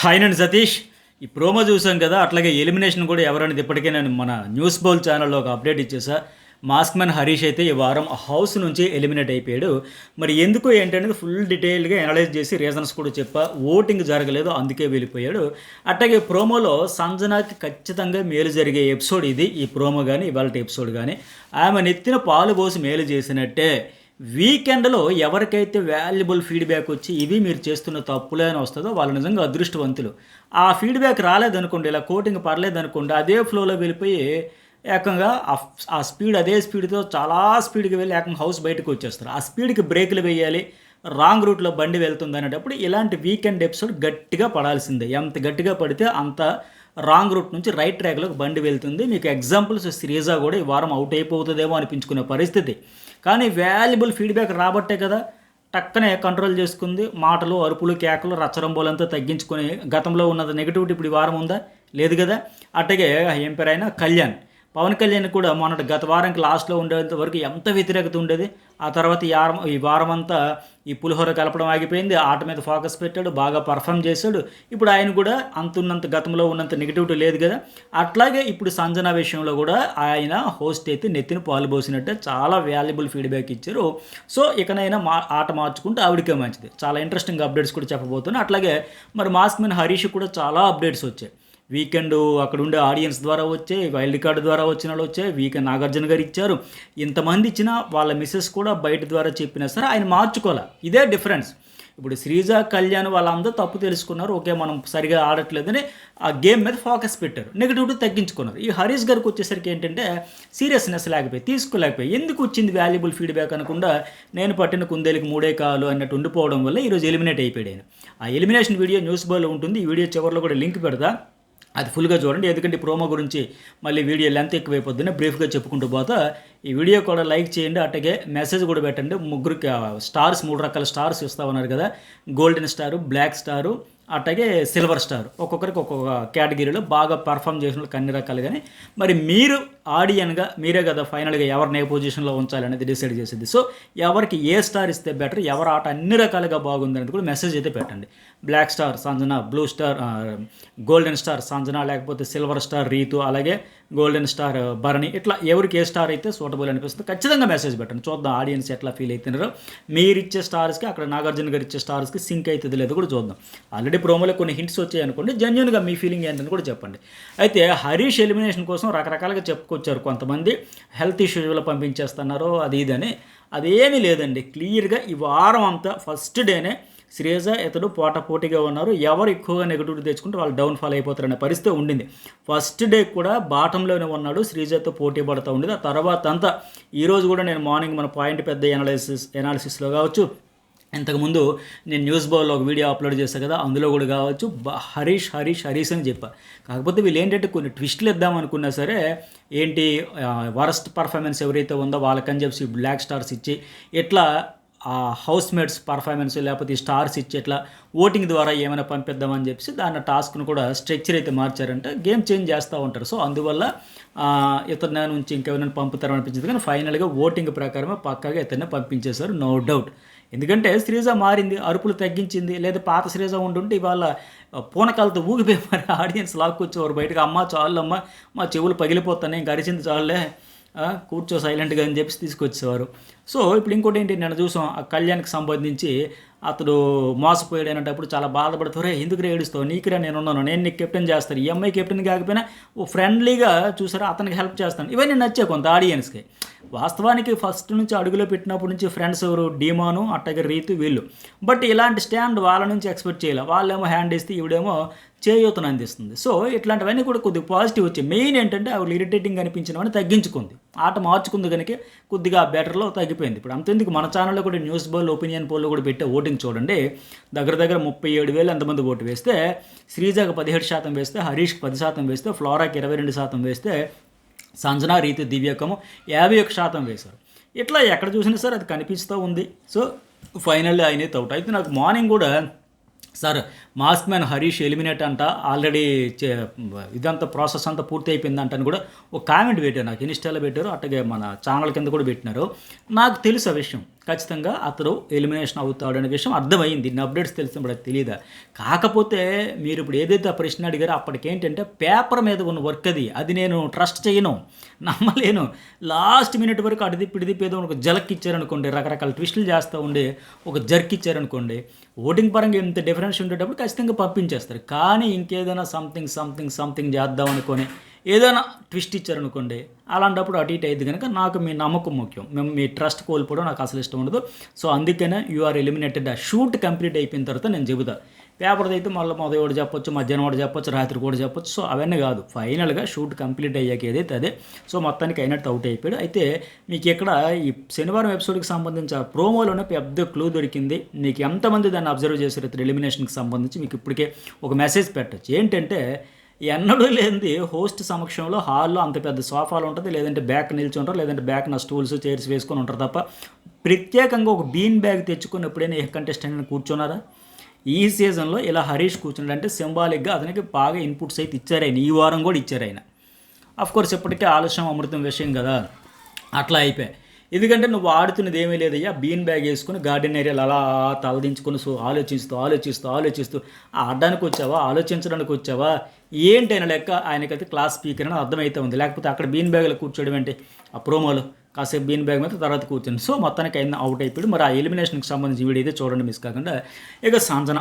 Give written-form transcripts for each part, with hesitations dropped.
Hi నండి సతీష్. ఈ promo చూసాం కదా, అట్లాగే ఎలిమినేషన్ కూడా ఎవరనేది ఇప్పటికే నేను మన న్యూస్ బౌల్ ఛానల్లో ఒక అప్డేట్ ఇచ్చేసా. మాస్క్ మ్యాన్ హరీష్ అయితే ఈ వారం హౌస్ నుంచి ఎలిమినేట్ అయిపోయాడు. మరి ఎందుకు ఏంటనేది ఫుల్ డీటెయిల్గా అనలైజ్ చేసి రీజన్స్ కూడా చెప్పా. ఓటింగ్ జరగలేదు, అందుకే వెళ్ళిపోయాడు. అట్లాగే ప్రోమోలో సంజనాకి ఖచ్చితంగా మేలు జరిగే ఎపిసోడ్ ఇది. ఈ ప్రోమో కానీ ఇవాళ ఎపిసోడ్ కానీ ఆమె నెత్తిన పాలు పోసి మేలు చేసినట్టే. వీకెండ్లో ఎవరికైతే వాల్యుబుల్ ఫీడ్బ్యాక్ వచ్చి ఇవి మీరు చేస్తున్న తప్పులే అని వస్తుందో వాళ్ళు నిజంగా అదృష్టవంతులు. ఆ ఫీడ్బ్యాక్ రాలేదనుకోండి, ఇలా కోటింగ్ పర్లేదనుకోండి, అదే ఫ్లోలో వెళ్ళిపోయి ఏకంగా ఆ స్పీడ్ అదే స్పీడ్తో చాలా స్పీడ్కి వెళ్ళి ఏకంగా హౌస్ బయటకు వచ్చేస్తారు. ఆ స్పీడ్కి బ్రేకులు వేయాలి, రాంగ్ రూట్లో బండి వెళ్తుంది అనేటప్పుడు ఇలాంటి వీకెండ్ ఎపిసోడ్ గట్టిగా పడాల్సిందే. ఎంత గట్టిగా పడితే అంత రాంగ్ రూట్ నుంచి రైట్ ట్రాక్లోకి బండి వెళ్తుంది. మీకు ఎగ్జాంపుల్స్ శ్రీజా కూడా ఈ వారం అవుట్ అయిపోతుందేమో అనిపించుకునే పరిస్థితి. కానీ వాల్యుబుల్ ఫీడ్బ్యాక్ రాబట్టే కదా టక్కనే కంట్రోల్ చేసుకుంది. మాటలు, అరుపులు, కేకలు, రచ్చరంబోలంతా తగ్గించుకొని గతంలో ఉన్నది నెగిటివిటీ ఇప్పుడు ఈ వారం ఉందా? లేదు కదా. అట్లాగే ఏం పేరైనా కళ్యాణ్, పవన్ కళ్యాణ్ కూడా మొన్నటి గత వారానికి లాస్ట్లో ఉండేంత వరకు ఎంత వ్యతిరేకత ఉండేది. ఆ తర్వాత ఈ వారం అంతా ఈ పులిహోర కలపడం ఆగిపోయింది, ఆట మీద ఫోకస్ పెట్టాడు, బాగా పర్ఫామ్ చేశాడు. ఇప్పుడు ఆయన కూడా అంతున్నంత గతంలో ఉన్నంత నెగిటివిటీ లేదు కదా. అట్లాగే ఇప్పుడు సంజన విషయంలో కూడా ఆయన హోస్ట్ అయితే నెత్తిన పాలు పోసినట్టే చాలా వాల్యుబుల్ ఫీడ్బ్యాక్ ఇచ్చారు. సో ఇకనైనా ఆట మార్చుకుంటే ఆవిడకే మంచిది. చాలా ఇంట్రెస్టింగ్ అప్డేట్స్ కూడా చెప్పబోతున్నాను. అట్లాగే మరి మాస్క్ మ్యాన్ హరీష్ కూడా చాలా అప్డేట్స్ వచ్చాయి. వీకెండ్ అక్కడ ఉండే ఆడియన్స్ ద్వారా వచ్చాయి, వైల్డ్ కార్డు ద్వారా వచ్చిన వాళ్ళు వచ్చాయి, వీకెండ్ నాగార్జున గారు ఇచ్చారు. ఇంతమంది ఇచ్చినా వాళ్ళ మిస్సెస్ కూడా బయట ద్వారా చెప్పినా సరే ఆయన మార్చుకోవాలి. ఇదే డిఫరెన్స్. ఇప్పుడు శ్రీజ, కళ్యాణ్ వాళ్ళందరూ తప్పు తెలుసుకున్నారు, ఓకే మనం సరిగా ఆడట్లేదని ఆ గేమ్ మీద ఫోకస్ పెట్టారు, నెగిటివిటీ తగ్గించుకున్నారు. ఈ హరీష్ గారికి వచ్చేసరికి ఏంటంటే సీరియస్నెస్ లేకపోయి, తీసుకోలేకపోయి, ఎందుకు వచ్చింది వాల్యుబుల్ ఫీడ్బ్యాక్ అనకుండా నేను పట్టిన కుందేలికి మూడే కాలు అన్నట్టు ఉండిపోవడం వల్ల ఈరోజు ఎలిమినేట్ అయిపోయాడు ఆయన. ఆ ఎలిమినేషన్ వీడియో న్యూస్ బాల్లో ఉంటుంది. ఈ వీడియో చివరిలో కూడా లింక్ పెడతా, అది ఫుల్గా చూడండి. ఎందుకంటే ప్రోమో గురించి మళ్ళీ వీడియో లెంత్ ఎక్కువైపోద్దని బ్రీఫ్గా చెప్పుకుంటూ పోతా. ఈ వీడియో కూడా లైక్ చేయండి, అట్లాగే మెసేజ్ కూడా పెట్టండి. ముగ్గురికి స్టార్స్ 3 రకాల స్టార్స్ ఇస్తా ఉన్నారు కదా, గోల్డెన్ స్టారు, బ్లాక్ స్టారు, అట్లాగే సిల్వర్ స్టార్. ఒక్కొక్కరికి ఒక్కొక్క కేటగిరీలో బాగా పర్ఫామ్ చేసిన అన్ని రకాలు. కానీ మరి మీరు ఆడియన్గా మీరే కదా ఫైనల్గా ఎవరిని ఏ పొజిషన్లో ఉంచాలనేది డిసైడ్ చేసేది. సో ఎవరికి ఏ స్టార్ ఇస్తే బెటర్, ఎవరి ఆట అన్ని రకాలుగా బాగుందనేది కూడా మెసేజ్ అయితే పెట్టండి. Black star Sanjana, blue star golden star Sanjana, లేకపోతే సిల్వర్ స్టార్ రీతు, అలాగే గోల్డెన్ స్టార్ భరణి. ఇట్లా ఎవరికి ఏ స్టార్ అయితే సూటబుల్ అనిపిస్తుంది ఖచ్చితంగా మెసేజ్ పెట్టండి. చూద్దాం ఆడియన్స్ ఎట్లా ఫీల్ అవుతున్నారో. మీరు ఇచ్చే స్టార్స్కి అక్కడ నాగార్జున గారు ఇచ్చే స్టార్స్కి సింక్ అవుతుంది లేదో కూడా చూద్దాం. ఆల్రెడీ ప్రోమోలో కొన్ని హింట్స్ వచ్చాయి అనుకోండి, జెన్యున్గా మీ ఫీలింగ్ ఏంటని కూడా చెప్పండి. అయితే హరీష్ ఎలిమినేషన్ కోసం రకరకాలుగా చెప్పుకొచ్చారు కొంతమంది. హెల్త్ ఇష్యూస్లో పంపించేస్తున్నారు అది ఇదని. అదేమీ లేదండి. క్లియర్గా ఈ వారం అంతా ఫస్ట్ డేనే శ్రీజ ఇతడు పోటాపోటీగా ఉన్నారు. ఎవరు ఎక్కువగా నెగిటివిటీ తెచ్చుకుంటే వాళ్ళు డౌన్ఫాల్ అయిపోతారనే పరిస్థితి ఉండింది. ఫస్ట్ డే కూడా బాటంలోనే ఉన్నాడు, శ్రీజతో పోటీ పడుతూ ఉండేది. ఆ తర్వాత అంతా ఈరోజు కూడా నేను మార్నింగ్ మన పాయింట్ పెద్ద ఎనాలిసిస్లో కావచ్చు, ఇంతకుముందు నేను న్యూస్ బౌల్లో ఒక వీడియో అప్లోడ్ చేశాను కదా, అందులో కూడా కావచ్చు హరీష్ హరీష్ హరీష్ అని చెప్పా. కాకపోతే వీళ్ళు ఏంటంటే కొన్ని ట్విస్టులు ఇద్దామనుకున్నా సరే ఏంటి వరస్ట్ పర్ఫార్మెన్స్ ఎవరైతే ఉందో వాళ్ళకని చెప్పి బ్లాక్ స్టార్స్ ఇచ్చి ఇట్లా ఆ హౌస్ మేట్స్ పర్ఫార్మెన్స్ లేకపోతే ఈ స్టార్స్ ఇచ్చి ఇట్లా ఓటింగ్ ద్వారా ఏమైనా పంపిద్దామని చెప్పి దాని టాస్క్ను కూడా స్ట్రక్చర్ అయితే మార్చారంటే గేమ్ చేంజ్ చేస్తూ ఉంటారు. సో అందువల్ల ఇతని నుంచి ఇంకెవరైనా పంపుతారనిపించింది. కానీ ఫైనల్గా ఓటింగ్ ప్రకారమే పక్కాగా ఇతన్ని పంపించేశారు, నో డౌట్. ఎందుకంటే శ్రీజ మారింది, అరుపులు తగ్గించింది. లేదా పాత శ్రీజ ఉంటుంటే ఇవాళ పూనకాలతో ఊగిపోయి మరి ఆడియన్స్ లాక్కొచ్చేవారు బయటకు. అమ్మ చాలమ్మ, మా చెవులు పగిలిపోతాయి, ఇంక అరిచింది చాలులే, కూర్చో సైలెంట్గా అని చెప్పి తీసుకొచ్చేవారు. సో ఇప్పుడు ఇంకోటి ఏంటి, నేను చూసాం ఆ కళ్యాణ్కి సంబంధించి అతడు మోసపోయాడు అనేటప్పుడు చాలా బాధపడుతారే, ఎందుకు ఏడుస్తావు, నీకురా నేనున్నాను, నేను నీకు కెప్టెన్ చేస్తాను, ఈ అమ్మాయి కెప్టెన్ కాకపోయినా ఓ ఫ్రెండ్లీగా చూసారా అతనికి హెల్ప్ చేస్తాను. ఇవన్నీ నచ్చే కొంత ఆడియన్స్కి. వాస్తవానికి ఫస్ట్ నుంచి అడుగులో పెట్టినప్పటి నుంచి ఫ్రెండ్స్ ఎవరు, డీమాను, అట్టగా రీతు, వీళ్ళు. బట్ ఇలాంటి స్టాండ్ వాళ్ళ నుంచి ఎక్స్పెక్ట్ చేయాలి. వాళ్ళేమో హ్యాండ్ ఇస్తే ఈవిడేమో చేయూతను అందిస్తుంది. సో ఇట్లాంటివన్నీ కూడా కొద్దిగా పాజిటివ్ వచ్చాయి. మెయిన్ ఏంటంటే ఆవిడ ఇరిటేటింగ్ అనిపించినవని తగ్గించుకుంది, ఆట మార్చుకుంది కనుక కొద్దిగా బెటర్లో తగ్గిపోయింది. ఇప్పుడు అంతెందుకు మన ఛానల్లో కూడా న్యూస్ బౌల్ ఒపీనియన్ పోల్లో కూడా పెట్టే ఓటింగ్ చూడండి. దగ్గర 37,000 ఎంతమంది ఓటు వేస్తే శ్రీజాకి 17% వేస్తే, హరీష్కి 10% వేస్తే, ఫ్లోరాకి 22% వేస్తే, సంజన, రీతి, దివ్యకము 51% వేశారు. ఇట్లా ఎక్కడ చూసినా సరే అది కనిపిస్తూ ఉంది. సో ఫైనల్లీ ఆయనే అవుట్. అయితే నాకు మార్నింగ్ కూడా sir mask man Harish eliminate అంట, ఆల్రెడీ ఇదంతా ప్రాసెస్ అంతా పూర్తి అయిపోయిందంట అని కూడా ఒక కామెంట్ పెట్టారు, నాకు ఇన్స్టాలో పెట్టారు, అట్లాగే మన ఛానల్ కింద కూడా పెట్టినారు. నాకు తెలుసు ఆ విషయం. ఖచ్చితంగా అతడు ఎలిమినేషన్ అవుతాడు అనే విషయం అర్థమైంది. ఇన్ని అప్డేట్స్ తెలిసినప్పుడు అది తెలియదా? కాకపోతే మీరు ఇప్పుడు ఏదైతే ఆ ప్రశ్న అడిగారో అప్పటికేంటంటే పేపర్ మీద ఉన్న వర్క్ అది నేను ట్రస్ట్ చేయను, నమ్మలేను. లాస్ట్ మినిట్ వరకు అటు తిప్పి ఇటు తిప్పి ఏదో ఒక జలక్ ఇచ్చారనుకోండి, రకరకాల ట్విస్టులు చేస్తూ ఉండి ఒక జర్క్ ఇచ్చారనుకోండి, ఓటింగ్ పరంగా ఇంత డిఫరెన్స్ ఉండేటప్పుడు ఖచ్చితంగా పంపించేస్తారు. కానీ ఇంకేదైనా సంథింగ్ చేద్దాం అనుకొని ఏదైనా ట్విస్ట్ ఇచ్చారనుకోండి, అలాంటప్పుడు అటు ఇటు అయింది కనుక నాకు మీ నమ్మకం ముఖ్యం. మేము మీ ట్రస్ట్ కోల్పోవడం నాకు అసలు ఇష్టం ఉండదు. సో అందుకనే యు ఆర్ ఎలిమినేటెడ్. ఆ షూట్ కంప్లీట్ అయిపోయిన తర్వాత నేను చెబుతా. పేపర్ది అయితే మళ్ళీ ఉదయం ఒకటి చెప్పొచ్చు, మధ్యాహ్నం ఒకటి చెప్పొచ్చు, రాత్రి కూడా చెప్పొచ్చు. సో అవన్నీ కాదు, ఫైనల్గా షూట్ కంప్లీట్ అయ్యాక ఏదైతే అదే. సో మొత్తానికి అయినట్టు అవుట్ అయిపోయాడు. అయితే మీకు ఇక్కడ ఈ శనివారం ఎపిసోడ్కి సంబంధించి ఆ ప్రోమోలోనే పెద్ద క్లూ దొరికింది. మీకు ఎంతమంది దాన్ని అబ్జర్వ్ చేశారు ఇతర ఎలిమినేషన్కి సంబంధించి మీకు ఇప్పటికే ఒక మెసేజ్ పెట్టచ్చు. ఏంటంటే ఎన్నడూ లేనిది హోస్ట్ సమక్షంలో హాల్లో అంత పెద్ద సోఫాలు ఉంటుంది, లేదంటే బ్యాక్ నిల్చుంటారు, లేదంటే బ్యాక్ నా స్టూల్స్ చైర్స్ వేసుకొని ఉంటారు తప్ప ప్రత్యేకంగా ఒక బీన్ బ్యాగ్ తెచ్చుకొని ఎప్పుడైనా ఏ కంటెస్టెంట్ కూర్చున్నారా? ఈ సీజన్లో ఇలా హరీష్ కూర్చున్నాడు అంటే సింబాలిక్గా అతనికి బాగా ఇన్పుట్స్ అయితే ఇచ్చారు ఆయన. ఈ వారం కూడా ఇచ్చారు ఆయన. అఫ్కోర్స్ ఇప్పటికే ఆలస్యం అమృతం విషయం కదా, అట్లా అయిపోయాయి. ఎందుకంటే నువ్వు ఆడుతున్నది ఏమీ లేదయ్యా, బీన్ బ్యాగ్ వేసుకుని గార్డెన్ ఏరియాలో అలా తలదించుకొని సో ఆలోచిస్తూ ఆడడానికి వచ్చావా, ఆలోచించడానికి వచ్చావా ఏంటైనా లెక్క. ఆయనకైతే క్లాస్ స్పీకర్ అని అర్థమైతే ఉంది. లేకపోతే అక్కడ బీన్ బ్యాగ్లో కూర్చోవడం ఏంటి ఆ ప్రోమోలో, కాసేపు బీన్ బ్యాగ్ మీద తర్వాత కూర్చొని. సో మొత్తానికి అయినా అవుట్ అయిపోయాడు. మరి ఆ ఎలిమినేషన్కి సంబంధించి వీడియో అయితే చూడండి మిస్ కాకుండా. ఇక సంజన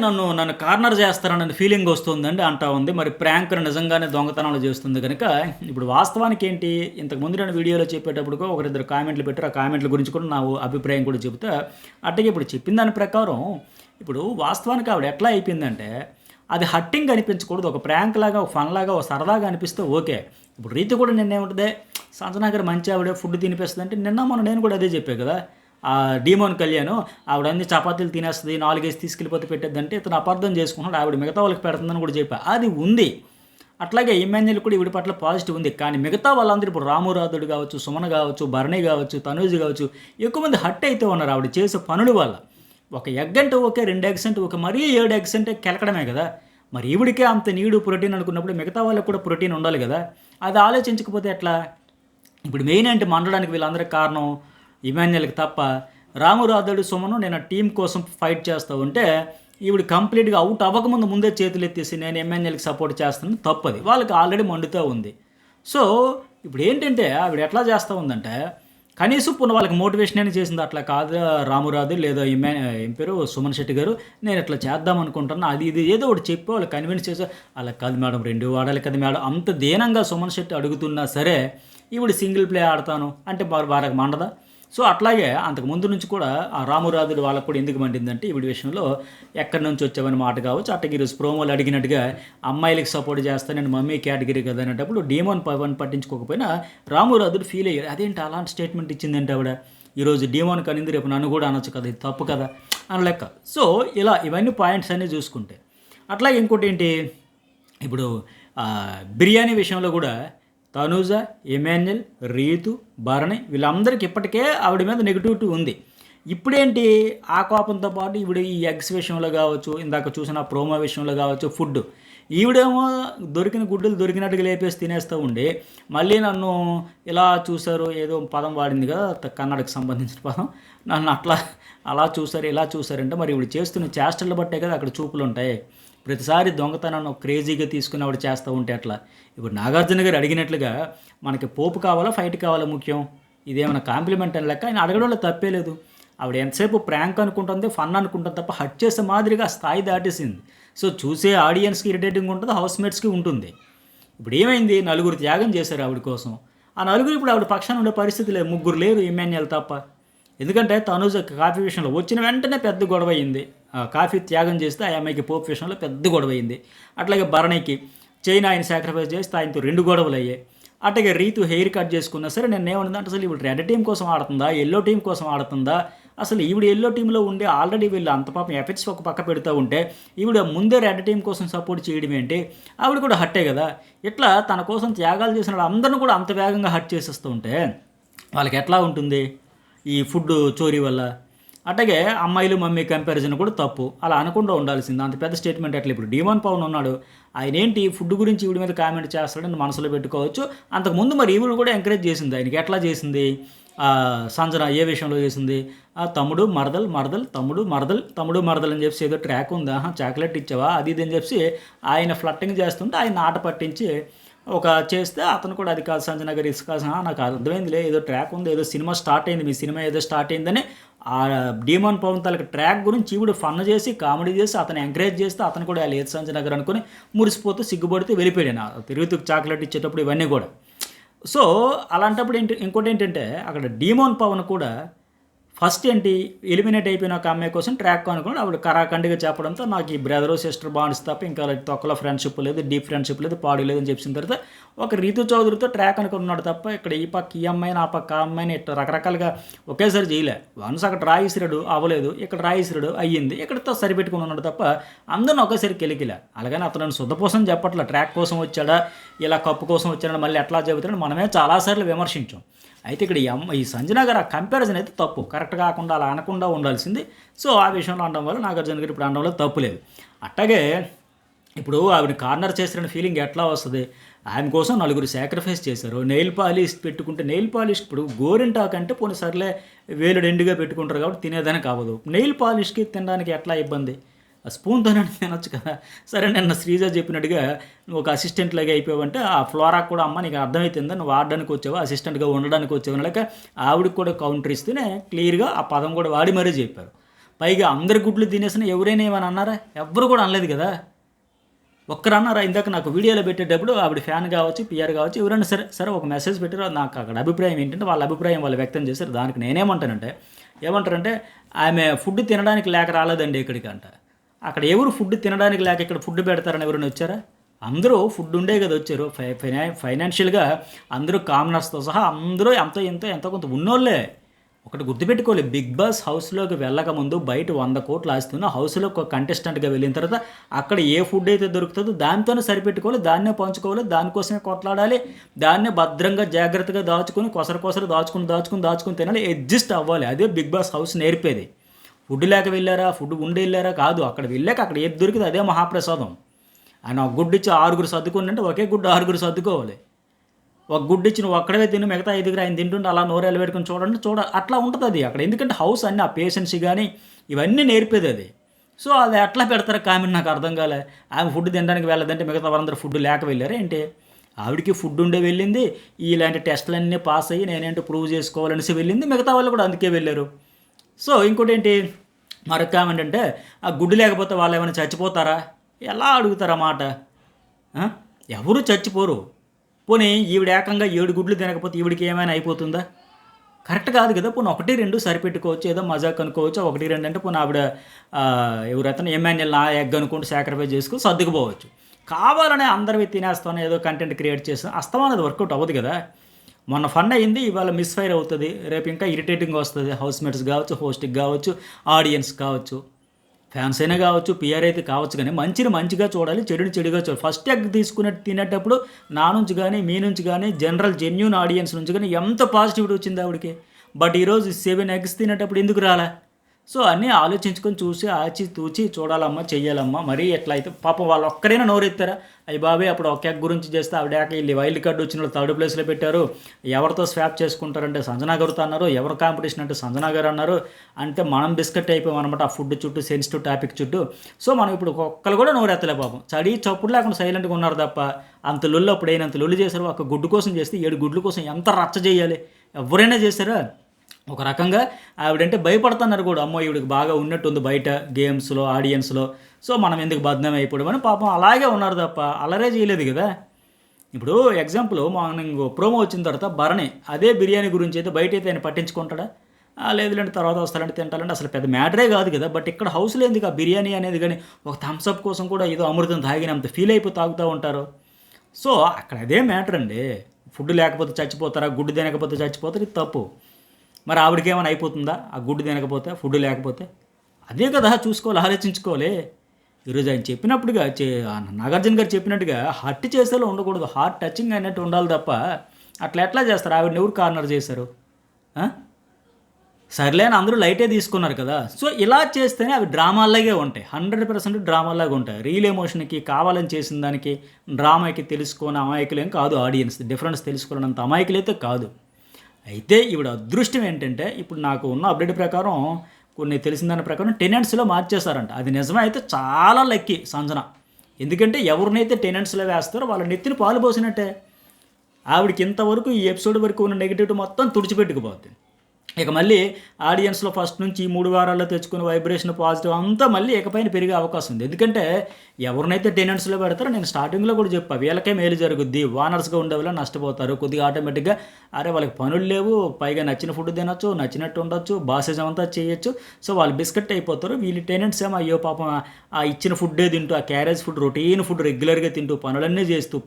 నన్ను కార్నర్ చేస్తారన్న ఫీలింగ్ వస్తుందండి అంటా ఉంది. మరి ప్రాంక్ నిజంగానే దొంగతనాలు చేస్తుంది కనుక ఇప్పుడు వాస్తవానికి ఏంటి, ఇంతకుముందు నేను వీడియోలో చెప్పేటప్పుడు ఒకరిద్దరు కామెంట్లు పెట్టారు. ఆ కామెంట్ల గురించి కూడా నా అభిప్రాయం కూడా చెబుతా. అట్టగే ఇప్పుడు చెప్పిన దాని ప్రకారం ఇప్పుడు వాస్తవానికి ఆవిడ ఎట్లా అయిపోయిందంటే అది హట్టింగ్ అనిపించకూడదు, ఒక ప్రాంక్ లాగా, ఒక ఫన్ లాగా, ఒక సరదాగా అనిపిస్తే ఓకే. ఇప్పుడు రీతి కూడా నిన్నేముంటుంది, సంజనా గారు మంచి ఆవిడ ఫుడ్ తినిపిస్తుంది అంటే నేను కూడా అదే చెప్పాను కదా. ఆ డీమోన్ కళ్యాణ్ ఆవిడ అన్ని చపాతీలు తినేస్తుంది, 4 వేసి తీసుకెళ్ళిపోతే పెట్టేద్దంటే ఇతను అపార్థం చేసుకుంటున్నాడు, ఆవిడ మిగతా వాళ్ళకి పెడుతుందని కూడా చెప్పా. అది ఉంది. అట్లాగే ఇమాన్యుల్ కూడా ఈవిడ పట్ల పాజిటివ్ ఉంది. కానీ మిగతా వాళ్ళందరూ ఇప్పుడు రామురాధుడు కావచ్చు, సుమన్ కావచ్చు, భరణి కావచ్చు, తనూజ్ కావచ్చు, ఎక్కువ మంది హట్ అయితే ఉన్నారు ఆవిడ చేసే పనుల వల్ల. ఒక ఎగ్ అంటే ఓకే, 2 ఎగ్స్ అంటే ఓకే, మరీ 7 ఎగ్స్ అంటే కెలకడమే కదా. మరి ఈవిడికే అంత నీడు ప్రోటీన్ అనుకున్నప్పుడు మిగతా వాళ్ళకి కూడా ప్రోటీన్ ఉండాలి కదా. అది ఆలోచించకపోతే ఎట్లా? ఇప్పుడు మెయిన్ అంటే మండడానికి వీళ్ళందరికీ కారణం ఇమాన్యుల్కి తప్ప రామురాధుడు సుమను నేను టీం కోసం ఫైట్ చేస్తూ ఉంటే ఈవిడ కంప్లీట్గా అవుట్ అవ్వకముందు ముందే చేతులు ఎత్తేసి నేను ఇమాన్యుల్కి సపోర్ట్ చేస్తాను, తప్పది. వాళ్ళకి ఆల్రెడీ మండుతూ ఉంది. సో ఇప్పుడు ఏంటంటే ఆవిడ ఎట్లా చేస్తూ ఉందంటే కనీసం వాళ్ళకి మోటివేషన్ అని చేసింది. అట్లా కాదు రామురాధు లేదా ఏం పేరు సుమన్ శెట్టి గారు, నేను ఇట్లా చేద్దాం అనుకుంటున్నా, అది ఇది ఏదో ఒకటి చెప్పి వాళ్ళు కన్విన్స్ చేసా. అలా కాదు మేడం, 2 వాడాలి కదా మేడం, అంత దీనంగా సుమన్ శెట్టి అడుగుతున్నా సరే ఈవిడ సింగిల్ ప్లే ఆడతాను అంటే వారికి మండదా? సో అట్లాగే అంతకు ముందు నుంచి కూడా ఆ రామురాధుడు వాళ్ళకు కూడా ఎందుకు మండిందంటే ఈవిడ విషయంలో ఎక్కడి నుంచి వచ్చావని మాట కావచ్చు. అట్టకి ఈరోజు ప్రోమోలు అడిగినట్టుగా అమ్మాయిలకి సపోర్ట్ చేస్తాను నేను మమ్మీ కేటగిరీ కదా అనేటప్పుడు డీమోన్ పవన్ పట్టించుకోకపోయినా రామురాధుడు ఫీల్ అయ్యారు. అదేంటి అలాంటి స్టేట్మెంట్ ఇచ్చిందంటే ఆవిడ, ఈరోజు డీమోన్ కనింది రేపు నన్ను కూడా అనొచ్చు కదా, ఇది తప్పు కదా అని లెక్క. సో ఇలా ఇవన్నీ పాయింట్స్ అన్నీ చూసుకుంటే అట్లాగే ఇంకోటి ఏంటి, ఇప్పుడు బిర్యానీ విషయంలో కూడా తనూజ, ఇమాన్యుల్, రీతు, భరణి వీళ్ళందరికీ ఇప్పటికే ఆవిడ మీద నెగిటివిటీ ఉంది. ఇప్పుడేంటి ఆ కోపంతో పాటు ఈవిడ ఈ ఎగ్స్ విషయంలో కావచ్చు, ఇందాక చూసిన ప్రోమో విషయంలో కావచ్చు, ఫుడ్ ఈవిడేమో దొరికిన గుడ్డలు దొరికినట్టుగా లేపేసి తినేస్తూ ఉండి మళ్ళీ నన్ను ఇలా చూశారు, ఏదో పదం వాడింది కదా కన్నడకు సంబంధించిన పదం, నన్ను అలా చూశారు ఇలా చూశారంటే మరి ఈవిడ చేస్తున్న చేష్టలు బట్టే కదా అక్కడ చూపులు ఉంటాయి. ప్రతిసారి దొంగతనాన్ని క్రేజీగా తీసుకుని ఆవిడ చేస్తూ ఉంటే అట్లా. ఇప్పుడు నాగార్జున గారు అడిగినట్లుగా మనకి పోపు కావాలా ఫైట్ కావాలా ముఖ్యం, ఇదేమైనా కాంప్లిమెంట్ అని లెక్క. ఆయన అడగడంలో తప్పే లేదు. ఆవిడ ఎంతసేపు ప్రాంక్ అనుకుంటుంది, ఫన్ అనుకుంటుంది తప్ప హట్ చేసే మాదిరిగా స్థాయి దాటేసింది. సో చూసే ఆడియన్స్కి ఇరిటేటింగ్ ఉంటుంది, హౌస్మేట్స్కి ఉంటుంది. ఇప్పుడు ఏమైంది, 4 త్యాగం చేశారు ఆవిడ కోసం. ఆ 4 ఇప్పుడు ఆవిడ పక్షాన ఉండే పరిస్థితి లేదు, 3 లేరు ఇమాన్యుల్ తప్ప. ఎందుకంటే తనూజ కాఫీ విషయంలో వచ్చిన వెంటనే పెద్ద గొడవ అయింది. కాఫీ త్యాగం చేస్తే ఆ అమ్మాయికి పోపు విషయంలో పెద్ద గొడవ అయింది. అట్లాగే భరణికి చైనా ఆయన సాక్రిఫైస్ చేస్తే ఆయనతో 2 గొడవలు అయ్యాయి. అట్లాగే రీతు హెయిర్ కట్ చేసుకున్నా సరే నేను ఏమన్నదంటే అసలు ఈవిడ రెడ్ టీం కోసం ఆడుతుందా, ఎల్లో టీం కోసం ఆడుతుందా, అసలు ఈవిడ ఎల్లో టీంలో ఉండే ఆల్రెడీ వీళ్ళు అంత పాపం ఎఫెక్ట్స్ ఒక పక్క పెడతా ఉంటే ఈవిడ ముందే రెడ్ టీం కోసం సపోర్ట్ చేయడం ఏంటి, ఆవిడ కూడా హట్టే కదా. ఇట్లా తన కోసం త్యాగాలు చేసిన అందరిని కూడా అంత వేగంగా హట్ చేసేస్తూ ఉంటే వాళ్ళకి ఎట్లా ఉంటుంది ఈ ఫుడ్ చోరీ వల్ల. అట్లాగే అమ్మాయిలు మమ్మీ కంపారిజన్ కూడా తప్పు, అలా అనకుండా ఉండాల్సింది. అంత పెద్ద స్టేట్మెంట్ ఎట్లా. ఇప్పుడు డీమోన్ పవన్ ఉన్నాడు, ఆయన ఏంటి ఫుడ్ గురించి ఈవిడ మీద కామెంట్ చేస్తాడని మనసులో పెట్టుకోవచ్చు. అంతకుముందు మరి ఈవిడ కూడా ఎంకరేజ్ చేసింది ఆయనకి. ఎట్లా చేసింది, సంజన ఏ విషయంలో చేసింది? తమ్ముడు మరదలు, మరదలు, తమ్ముడు మరదలు, తమ్ముడు మరదలు అని చెప్పేసి ఏదో ట్రాక్ ఉంది. చాక్లెట్ ఇచ్చావా అది ఇది అని చెప్పి ఆయన ఫ్లట్టింగ్ చేస్తుంటే ఆయన ఆట పట్టించి చేస్తే అతను కూడా అది కాదు సంజన గారు ఇది కాదు, నాకు అర్థమైందిలే ఏదో ట్రాక్ ఉంది, ఏదో సినిమా స్టార్ట్ అయింది, మీ సినిమా ఏదో స్టార్ట్ అయిందని ఆ డీమోన్ పవన్ తాలూకు ట్రాక్ గురించి ఈవిడ ఫన్ చేసి కామెడీ చేసి అతను ఎంకరేజ్ చేస్తే అతను కూడా లేదు సంజన గారు అనుకుని మురిసిపోతూ సిగ్గుపడితే వెళ్ళిపోయాడు తిరుగుతూ చాక్లెట్ ఇచ్చేటప్పుడు ఇవన్నీ కూడా. సో అలాంటప్పుడు ఇంకోటి ఏంటంటే అక్కడ డీమోన్ పవన్ కూడా ఫస్ట్ ఎలిమినేట్ అయిపోయిన ఒక అమ్మాయి కోసం ట్రాక్ అనుకోండి ఆవిడ కరాఖండిగా చెప్పడంతో నాకు ఈ బ్రదరు సిస్టర్ బాండ్స్ తప్ప ఇంకా తొక్కల ఫ్రెండ్షిప్ లేదు, డీప్ ఫ్రెండ్షిప్ లేదు, పాడు లేదని చెప్పిన తర్వాత ఒక రీతు చౌదరితో ట్రాక్ అనుకున్నాడు తప్ప ఇక్కడ ఈ పక్క ఈ అమ్మాయిని ఆ పక్క ఆ అమ్మాయిని ఇట్లా రకరకాలుగా ఒకేసారి చేయలే. వన్స్ అక్కడ రాయిసిరాడు అవ్వలేదు, ఇక్కడ రాయిసిరాడు అయ్యింది, ఇక్కడతో సరిపెట్టుకుని ఉన్నాడు తప్ప అందరిని ఒకేసారి కెలికిలే. అలాగని అతను శుద్ధపోసం చెప్పట్లే, ట్రాక్ కోసం వచ్చాడా ఇలా కప్పు కోసం వచ్చాడా మళ్ళీ ఎట్లా చెబుతాడని మనమే చాలాసార్లు విమర్శించాం. అయితే ఇక్కడ ఈ సంజన గారు ఆ కంపారిజన్ అయితే తప్పు, కరెక్ట్ కాకుండా అలా అనకుండా ఉండాల్సింది. సో ఆ విషయంలో అనడం వల్ల నాగార్జున గారు ఇప్పుడు అనడంలో తప్పు లేదు. అట్లాగే ఇప్పుడు ఆవిడ కార్నర్ చేసిన ఫీలింగ్ ఎట్లా వస్తుంది? ఆయన కోసం నలుగురు సాక్రిఫైస్ చేశారు. నెయిల్ పాలిష్ పెట్టుకుంటే నెయిల్ పాలిష్ ఇప్పుడు గోరింటాక్ అంటే పోనీ సర్లే వేలుడు ఎండుగా పెట్టుకుంటారు కాబట్టి తినేదానికి అవ్వదు. నెయిల్ పాలిష్కి తినడానికి ఎట్లా ఇబ్బంది? స్పూన్తోనే తినొచ్చు కదా. సరే నిన్న శ్రీజ చెప్పినట్టుగా నువ్వు ఒక అసిస్టెంట్ లాగా అయిపోయావంటే ఆ ఫ్లోరా కూడా అమ్మ నీకు అర్థమవుతుందా నువ్వు వాడడానికి వచ్చావు, అసిస్టెంట్గా ఉండడానికి వచ్చావు లేక ఆవిడకి కూడా కౌంటర్ ఇస్తేనే క్లియర్గా ఆ పదం కూడా వాడి మరీ చెప్పారు. పైగా అందరి గుడ్లు తినేసిన ఎవరైనా ఏమని అన్నారా? ఎవ్వరు కూడా అనలేదు కదా. ఒక్కరు అన్నారా? ఇందాక నాకు వీడియోలో పెట్టేటప్పుడు ఆవిడ ఫ్యాన్ కావచ్చు, పిఆర్ కావచ్చు, ఎవరైనా సరే సరే ఒక మెసేజ్ పెట్టారు. నాకు అక్కడ అభిప్రాయం ఏంటంటే వాళ్ళ అభిప్రాయం వాళ్ళు వ్యక్తం చేశారు. దానికి నేనేమంటానంటే ఏమంటారంటే ఆమె ఫుడ్ తినడానికి లేక రాలేదండి ఇక్కడికి అంట. అక్కడ ఎవరు ఫుడ్ తినడానికి లేక ఇక్కడ ఫుడ్ పెడతారని ఎవరైనా వచ్చారా? అందరూ ఫుడ్ ఉండే కదా వచ్చారు. ఫైనాన్షియల్గా అందరూ కామనర్స్తో సహా అందరూ ఎంతో కొంత ఉన్నోళ్ళే. ఒకటి గుర్తుపెట్టుకోవాలి, బిగ్ బాస్ హౌస్లోకి వెళ్ళక ముందు బయట 100 కోట్లు ఆస్తున్న హౌస్లో ఒక కంటెస్టెంట్గా వెళ్ళిన తర్వాత అక్కడ ఏ ఫుడ్ అయితే దొరుకుతుందో దానితోనే సరిపెట్టుకోవాలి, దాన్నే పంచుకోవాలి, దానికోసమే కొట్లాడాలి, దాన్నే భద్రంగా జాగ్రత్తగా దాచుకొని కొసరు దాచుకుని తినాలి, అడ్జస్ట్ అవ్వాలి. అదే బిగ్ బాస్ హౌస్ నేర్పేది. ఫుడ్ లేక వెళ్ళారా, ఫుడ్ ఉండి వెళ్ళారా కాదు, అక్కడ వెళ్ళాక అక్కడ ఏది దొరికితే అదే మహాప్రసాదం. ఆయన ఒక గుడ్డు ఇచ్చి 6 సర్దుకోండి అంటే ఒకే గుడ్డు 6 సర్దుకోవాలి. ఒక గుడ్డు ఇచ్చి నువ్వు ఒక్కడే తిని మిగతా 5 ఆయన తింటుంటే అలా నోరేళ్ళు పెట్టుకుని చూడండి అట్లా ఉంటుంది అది అక్కడ. ఎందుకంటే హౌస్ అన్నీ ఆ పేషెన్సీ కానీ ఇవన్నీ నేర్పేది అది. సో అది ఎట్లా పెడతారో కామెంట్ నాకు అర్థం కాలే. ఆమె ఫుడ్ తినడానికి వెళ్ళదంటే మిగతా వాళ్ళందరూ ఫుడ్ లేక వెళ్ళారా ఏంటి? ఆవిడికి ఫుడ్ ఉండే వెళ్ళింది, ఇలాంటి టెస్టులన్నీ పాస్ అయ్యి నేనేంటో ప్రూవ్ చేసుకోవాలనేసి వెళ్ళింది, మిగతా వాళ్ళు కూడా అందుకే వెళ్ళారు. సో ఇంకోటి మరొక కామెంట్ అంటే ఆ గుడ్డు లేకపోతే వాళ్ళు ఏమైనా చచ్చిపోతారా? ఎలా అడుగుతారా మాట? ఎవరు చచ్చిపోరు. పోనీ ఈవిడ ఏకంగా 7 గుడ్లు తినకపోతే ఈవిడికి ఏమైనా అయిపోతుందా? కరెక్ట్ కాదు కదా. పోనీ 1, 2 సరిపెట్టుకోవచ్చు, ఏదో మజాక్ అనుకోవచ్చు. 1, 2 అంటే పోనీ ఆవిడ ఎవరైతే ఎమ్మెన్యేల్ నా ఎగ్ అనుకుంటూ సాక్రిఫైస్ చేసుకుని సర్దుకుపోవచ్చు. కావాలనే అందరివి తినేస్తాను ఏదో కంటెంట్ క్రియేట్ చేస్తాను అస్తమా అనేది వర్కౌట్ అవ్వదు కదా. మొన్న ఫన్ అయింది, ఇవాళ మిస్ఫైర్ అవుతుంది, రేపు ఇంకా ఇరిటేటింగ్ వస్తుంది. హౌస్మేట్స్ కావచ్చు, హోస్ట్కి కావచ్చు, ఆడియన్స్ కావచ్చు, ఫ్యాన్స్ అయినా కావచ్చు, పిఆర్ అయితే కావచ్చు. కానీ మంచిగా చూడాలి, చెడుగా చూడాలి. ఫస్ట్ ఎగ్ తినేటప్పుడు నా నుంచి కానీ మీ నుంచి కానీ జెన్యూన్ ఆడియన్స్ నుంచి కానీ ఎంత పాజిటివిటీ వచ్చింది ఆవిడకి. బట్ ఈరోజు 7 ఎగ్స్ తినేటప్పుడు ఎందుకు రాలా? సో అన్నీ ఆలోచించుకొని చూసి ఆచితూచి చూడాలమ్మా, చెయ్యాలమ్మా. మరీ ఎట్లయితే పాపం వాళ్ళు ఒక్కరైనా నోరెత్తారా? అయ్యి బాబాయ్ అప్పుడు ఒక ఎగ్ గురించి చేస్తే ఆవిడాక వెళ్ళి వైల్డ్ కార్డు వచ్చిన వాళ్ళు 3rd ప్లేస్లో పెట్టారు. ఎవరితో స్వాప్ చేసుకుంటారంటే సంజనా గారితో అన్నారు, ఎవరు కాంపిటీషన్ అంటే సంజనా గారు అన్నారు. అంటే మనం బిస్కెట్ అయిపోయాం అనమాట ఆ ఫుడ్ చుట్టూ, సెన్సిటివ్ టాపిక్ చుట్టూ. సో మనం ఇప్పుడు ఒక్కరు కూడా నోరెత్తలే పాపం. చప్పుడు లేకుండా సైలెంట్గా ఉన్నారు తప్ప అంత లొల్లు అప్పుడైనంత లొల్లు చేశారు. ఒక గుడ్డు కోసం చేస్తే 7 గుడ్ల కోసం ఎంత రచ్చ చేయాలి? ఎవరైనా చేశారా? ఒక రకంగా ఆవిడంటే భయపడుతున్నారు కూడా, అమ్మో ఈవిడికి బాగా ఉన్నట్టుంది బయట గేమ్స్లో ఆడియన్స్లో, సో మనం ఎందుకు బద్నాం అయిపోవడం అని పాపం అలాగే ఉన్నారు తప్ప అలరే చేయలేదు కదా. ఇప్పుడు ఎగ్జాంపుల్ మార్నింగ్ ప్రోమో వచ్చిన తర్వాత భరణి అదే బిర్యానీ గురించి అయితే బయట అయితే ఆయన పట్టించుకుంటాడా? లేదులేండి తర్వాత వస్తారంటే తింటారంటే అసలు పెద్ద మ్యాటరే కాదు కదా. బట్ ఇక్కడ హౌస్లో ఎందుకు ఆ బిర్యానీ అనేది కానీ ఒక థమ్స్అప్ కోసం కూడా ఏదో అమృతం తాగినంత ఫీల్ అయిపోయి తాగుతూ ఉంటారు. సో అక్కడ అదే మ్యాటర్ అండి. ఫుడ్ లేకపోతే చచ్చిపోతారా, గుడ్డు తినకపోతే చచ్చిపోతారు, ఇది తప్పు. మరి ఆవిడకి ఏమైనా అయిపోతుందా ఆ గుడ్డు తినకపోతే, ఫుడ్ లేకపోతే? అదే కదా చూసుకోవాలి, ఆలోచించుకోవాలి. ఈరోజు ఆయన చెప్పినప్పుడుగా నాగార్జున గారు చెప్పినట్టుగా హర్ట్ చేసేలా ఉండకూడదు, హార్ట్ టచింగ్ అయినట్టు ఉండాలి తప్ప అట్లా ఎట్లా చేస్తారు? ఆవిడని ఎవరు కార్నర్ చేశారు? సర్లేని అందరూ లైటే తీసుకున్నారు కదా. సో ఇలా చేస్తేనే అవి డ్రామాలాగే ఉంటాయి, 100% డ్రామాలాగా ఉంటాయి. రియల్ ఎమోషన్కి కావాలని చేసిన దానికి డ్రామాకి తెలుసుకోని అమాయకులేం కాదు ఆడియన్స్. డిఫరెన్స్ తెలుసుకోవాలంత అమాయకులైతే కాదు. అయితే ఇప్పుడు అదృష్టం ఏంటంటే ఇప్పుడు నాకు ఉన్న అప్డేట్ ప్రకారం కొన్ని తెలిసిన దాని ప్రకారం టెనెంట్స్లో మార్చేశారంట. అది నిజమే అయితే చాలా లక్కీ సంజన. ఎందుకంటే ఎవరినైతే టెనెంట్స్లో వేస్తారో వాళ్ళ నెత్తిని పాలు పోసినట్టే. ఆవిడకి ఇంతవరకు ఈ ఎపిసోడ్ వరకు ఉన్న నెగిటివిటీ మొత్తం తుడిచిపెట్టుకుపోద్ది. ఇక మళ్ళీ ఆడియన్స్లో ఫస్ట్ నుంచి ఈ 3 వారాల్లో తెచ్చుకున్న వైబ్రేషన్ పాజిటివ్ అంతా మళ్ళీ ఇకపైన పెరిగే అవకాశం ఉంది. ఎందుకంటే ఎవరినైతే టెనెంట్స్లో పెడతారో నేను స్టార్టింగ్లో కూడా చెప్పా, వీళ్ళకే మేలు జరుగుద్ది, ఓనర్స్గా ఉండే వాళ్ళు నష్టపోతారు. కొద్దిగా ఆటోమేటిక్గా అరే వాళ్ళకి పనులు లేవు, పైగా నచ్చిన ఫుడ్ తినొచ్చు, నచ్చినట్టు ఉండొచ్చు, బాసేజం అంతా చేయొచ్చు. సో వాళ్ళు బిస్కెట్ అయిపోతారు. వీళ్ళు టెనెంట్స్ ఏమో అయ్యో పాపం ఆ ఇచ్చిన ఫుడ్డే తింటూ, ఆ క్యారేజ్ ఫుడ్, రొటీన్ ఫుడ్ రెగ్యులర్గా తింటూ, పనులన్నీ చేస్తూ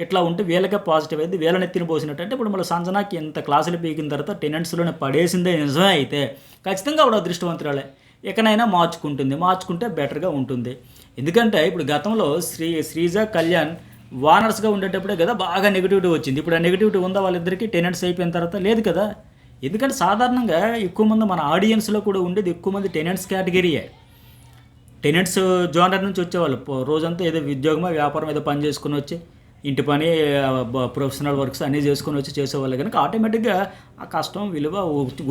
ఇట్లా ఉంటే వీళ్ళకే పాజిటివ్ అయింది, వీళ్ళని ఎత్తిన పోసినట్టు. అంటే ఇప్పుడు మళ్ళీ సంజనాకి ఇంత క్లాసులు పీకిన తర్వాత టెనెంట్స్లోనే పడేసిందే నిజమే అయితే ఖచ్చితంగా ఆవిడ అదృష్టవంతురాలే. ఎక్కడైనా మార్చుకుంటే బెటర్గా ఉంటుంది. ఎందుకంటే ఇప్పుడు గతంలో శ్రీజ కళ్యాణ్ వానర్స్గా ఉండేటప్పుడే కదా బాగా నెగిటివిటీ వచ్చింది. ఇప్పుడు ఆ నెగిటివిటీ ఉందా వాళ్ళిద్దరికీ టెనెంట్స్ అయిపోయిన తర్వాత? లేదు కదా. ఎందుకంటే సాధారణంగా ఎక్కువ మంది మన ఆడియన్స్లో కూడా ఉండేది ఎక్కువ మంది టెనెంట్స్ కేటగిరీయే. టెనెంట్స్ జోనర్ నుంచి వచ్చేవాళ్ళు రోజంతా ఏదో ఉద్యోగమో వ్యాపారం ఏదో పని చేసుకుని వచ్చి ఇంటి పని ప్రొఫెషనల్ వర్క్స్ అన్నీ చేసుకొని వచ్చి చేసేవాళ్ళు కనుక ఆటోమేటిక్గా ఆ కష్టం విలువ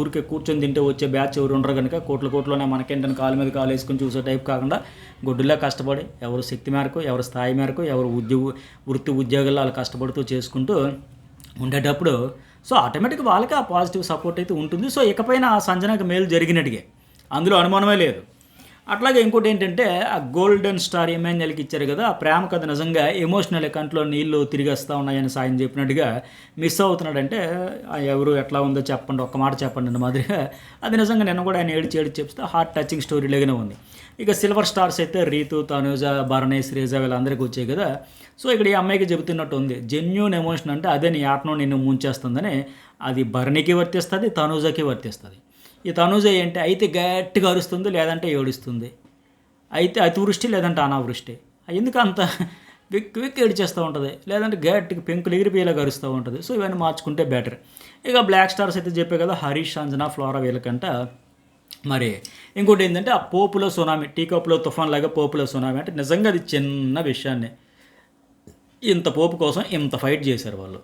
ఊరికే కూర్చొని తింటే వచ్చే బ్యాచ్ ఎవరు ఉండరు కనుక కోట్లలోనే మనకేంటని కాలు మీద కాలు వేసుకొని చూసే టైప్ కాకుండా గొడ్డులా కష్టపడి ఎవరు శక్తి మేరకు, ఎవరు స్థాయి మేరకు, ఎవరు వృత్తి ఉద్యోగాల్లో వాళ్ళు కష్టపడుతూ చేసుకుంటూ ఉండేటప్పుడు సో ఆటోమేటిక్గా వాళ్ళకి ఆ పాజిటివ్ సపోర్ట్ అయితే ఉంటుంది. సో ఇకపైన ఆ సంజనకు మేలు జరిగినట్టుగా అందులో అనుమానమే లేదు. అట్లాగే ఇంకోటి ఏంటంటే ఆ గోల్డెన్ స్టార్ ఎమాన్యుయల్కి ఇచ్చారు కదా, ఆ ప్రేమ కథ నిజంగా ఎమోషనల్, కంట్లో నీళ్ళు తిరిగి వస్తూ ఉన్నాయని సాయం చెప్పినట్టుగా మిస్ అవుతున్నాడంటే ఎవరు ఎట్లా ఉందో చెప్పండి, ఒక్క మాట చెప్పండి అన్న మాదిరిగా అది నిజంగా నిన్న కూడా ఆయన ఏడు చెప్తే హార్ట్ టచింగ్ స్టోరీ లాగానే ఉంది. ఇక సిల్వర్ స్టార్స్ అయితే రీతు, తనుజ, భరణి, శ్రీజ వీళ్ళందరికీ వచ్చాయి కదా. సో ఇక్కడ ఈ అమ్మాయికి చెబుతున్నట్టు ఉంది, జెన్యూన్ ఎమోషన్ అంటే అదే నీ ఆత్మ నిన్ను ముంచేస్తుందని. అది భరణికి వర్తిస్తుంది, తనుజకి వర్తిస్తుంది. ఈ తనుజ ఏంటి అయితే గట్టిగా అరుస్తుంది, లేదంటే ఏడుస్తుంది, అయితే అతివృష్టి లేదంటే అనావృష్టి. ఎందుకు అంత క్విక్ ఏడిచేస్తూ ఉంటుంది, లేదంటే గట్టిగా పెంకులు ఎగిరిపోయేలాగా అరుస్తూ ఉంటుంది. సో ఇవన్నీ మార్చుకుంటే బెటర్. ఇక బ్లాక్ స్టార్స్ అయితే చెప్పే కదా, హరీష్, సంజన, ఫ్లోరా వీళ్ళకంట. మరి ఇంకోటి ఏంటంటే ఆ పోపులో సునామీ, టీ కప్లో తుఫాన్ లాగా పోపులో సునామీ అంటే నిజంగా అది చిన్న విషయాన్ని ఇంత పోపు కోసం ఇంత ఫైట్ చేశారు వాళ్ళు.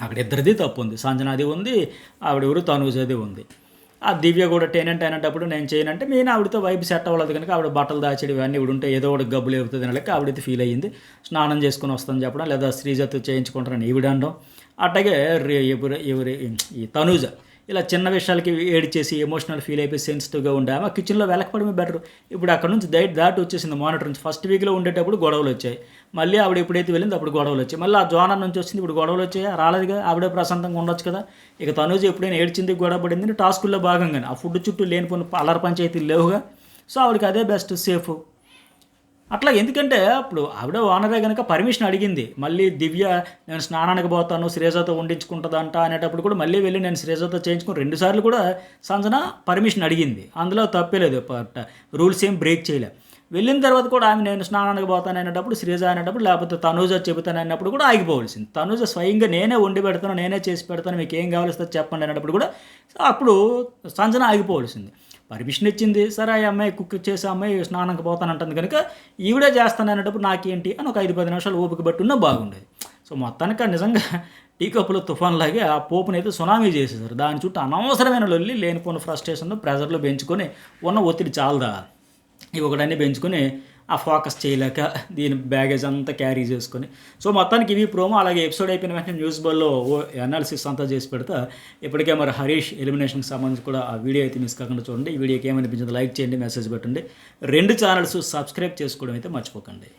అక్కడ ఇద్దరిది తప్పు ఉంది, సంజనాది ఉంది, ఆవిడెవరు తనూజది ఉంది. ఆ దివ్య కూడా టెనెంట్ అయినప్పుడు నేను చేయనంటే నేను ఆవిడతో వైపు సెట్ అవ్వలేదు కనుక ఆవిడ బట్టలు దాచేది ఇవన్నీ ఇప్పుడు ఉంటే ఏదో ఒకటి గబ్బులు అవుతుంది అని ఆవిడైతే ఫీల్ అయ్యింది. స్నానం చేసుకుని వస్తుందని చెప్పడం, లేదా శ్రీజతో చేయించుకుంటారని ఈవిడ అనడం. అట్లాగే ఎవరి ఈ తనూజ ఇలా చిన్న విషయాలకి ఏడ్చేసి ఎమోషనల్ ఫీల్ అయిపోయి సెన్సిటివ్గా ఉండే ఆమె కిచెన్లో వెలకపోవడమే బెటర్. ఇప్పుడు అక్కడ నుంచి దాటి వచ్చేసింది మానిటర్ నుంచి. ఫస్ట్ వీక్లో ఉండేటప్పుడు గొడవలు వచ్చాయి, మళ్ళీ ఆవిడ ఎప్పుడైతే వెళ్ళింది అప్పుడు గొడవలు వచ్చాయి, మళ్ళీ ఆ జోనర్ నుంచి వచ్చింది ఇప్పుడు గొడవలు వచ్చాయి. రాలేదుగా, ఆవిడే ప్రశాంతంగా ఉండొచ్చు కదా. ఇక తనూజ ఎప్పుడైనా ఏడ్చింది, గొడవ పడింది టాస్కుల్లో భాగంగానే. ఆ ఫుడ్ చుట్టూ లేనిపోయిన అల్లరి పంచాయతీలు లేవుగా. సో ఆవిడకి అదే బెస్ట్, సేఫ్. అట్లా ఎందుకంటే అప్పుడు ఆవిడ ఓనరే కనుక పర్మిషన్ అడిగింది. మళ్ళీ దివ్య నేను స్నానానికి పోతాను శ్రీజతో వండించుకుంటుందంట అనేటప్పుడు కూడా మళ్ళీ వెళ్ళి నేను శ్రీజతో చేయించుకుని 2 సార్లు కూడా సంజన పర్మిషన్ అడిగింది. అందులో తప్పేలేదు, రూల్స్ ఏం బ్రేక్ చేయలేదు. వెళ్ళిన తర్వాత కూడా ఆమె నేను స్నానానికి పోతాను అనేటప్పుడు, శ్రీజ అనేటప్పుడు, లేకపోతే తనూజ చెబుతాను అన్నప్పుడు కూడా ఆగిపోవలసింది. తనూజ స్వయంగా నేనే వండి పెడతాను, నేనే చేసి పెడతాను, మీకు ఏం కావాల్సి చెప్పండి అనేటప్పుడు కూడా అప్పుడు సంజన ఆగిపోవలసింది. పర్మిషన్ ఇచ్చింది, సరే ఆ అమ్మాయి కుక్ చేసి అమ్మాయి స్నానంకి పోతానంటుంది కనుక ఈవిడే చేస్తాను అనేటప్పుడు నాకేంటి అని ఒక 5-10 నిమిషాలు ఓపిక పట్టున్నా బాగుండేది. సో మొత్తానికి నిజంగా టీ కప్పులో తుఫాన్ లాగే ఆ పోపుని అయితే సునామీ చేసేసారు. దాని చుట్టూ అనవసరమైన లొల్లి, లేనిపోయిన ఫ్రస్ట్రేషన్, ప్రెజర్లో పెంచుకొని ఉన్న ఒత్తిడి చాలదా ఇవి ఒకటన్నీ పెంచుకొని ఆ ఫోకస్ చేయలేక దీని బ్యాగేజ్ అంతా క్యారీ చేసుకొని. సో మొత్తానికి ఇవి ప్రోమో. అలాగే ఎపిసోడ్ అయిపోయిన వెంటనే న్యూస్ బోల్లో అనాలిసిస్ అంతా చేసి పెడతా. ఇప్పటికే మరి హరీష్ ఎలిమినేషన్కి సంబంధించి కూడా ఆ వీడియో అయితే మిస్ కాకుండా చూడండి. ఈ వీడియోకి ఏమనిపించిందో లైక్ చేయండి, మెసేజ్ పెట్టండి. 2 ఛానల్స్ సబ్స్క్రైబ్ చేసుకోవడం అయితే మర్చిపోకండి.